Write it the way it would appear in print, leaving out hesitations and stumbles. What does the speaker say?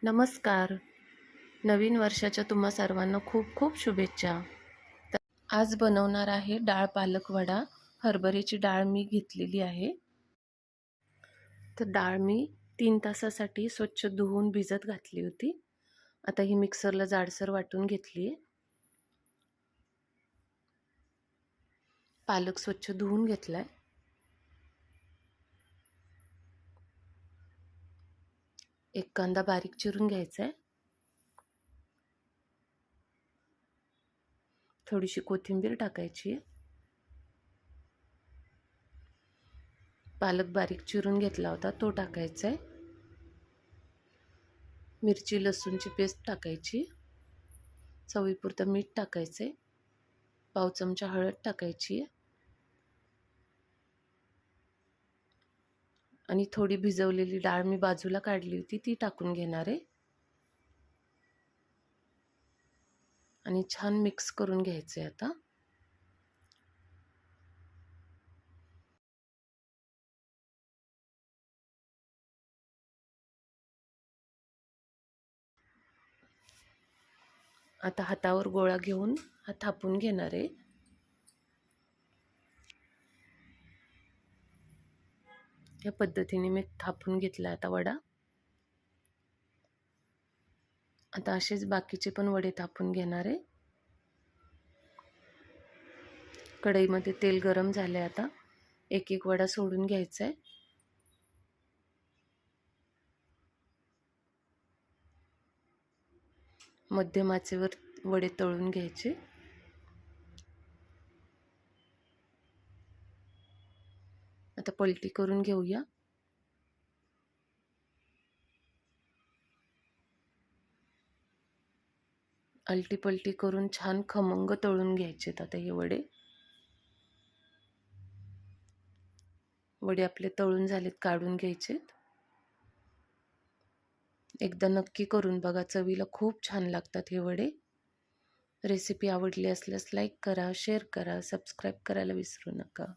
नमस्कार. नवीन वर्षाच्या तुम्हा सर्वांना खूप खूप शुभेच्छा. तर आज बनवणार आहे डाळ पालक वडा. हरभऱ्याची डाळ मी घेतलेली आहे. तर डाळ मी 3 तासासाठी स्वच्छ धुवून भिजत घातली होती. आता ही मिक्सरला जाडसर वाटून घेतली आहे. पालक स्वच्छ धुवून घेतलाय. एक कांदा बारीक चिरून घ्यायचा आहे. थोडीशी कोथिंबीर टाकायची आहे. पालक बारीक चिरून घेतला होता तो टाकायचा आहे. मिरची लसूणची पेस्ट टाकायची. चवीपुरतं मीठ टाकायचं आहे. पाव चमचा हळद टाकायची आहे. आणि थोडी भिजवलेली डाळ मी बाजूला काढली होती ती टाकून घेणार आहे. आणि छान मिक्स करून घ्यायचे आता. आता हातावर गोळा घेऊन हा थापून घेणार आहे. या पद्धतीने मी थापून घेतला आता वडा. आता असेच बाकीचे पण वडे थापून घेणार आहे. कढईमध्ये तेल गरम झाले. आता एक एक वडा सोडून घ्यायचा आहे. मध्यम आचेवर वडे तळून घ्यायचे. आता पलटी करून घेऊया. अलटी पलटी करून छान खमंग तळून घ्यायचेत आता हे वडे. वडे आपले तळून झालेत, काढून घ्यायचेत. एकदा नक्की करून बघा, चवीला खूप छान लागतात हे वडे. रेसिपी आवडली असल्यास लाईक करा, शेअर करा, सबस्क्राईब करायला विसरू नका.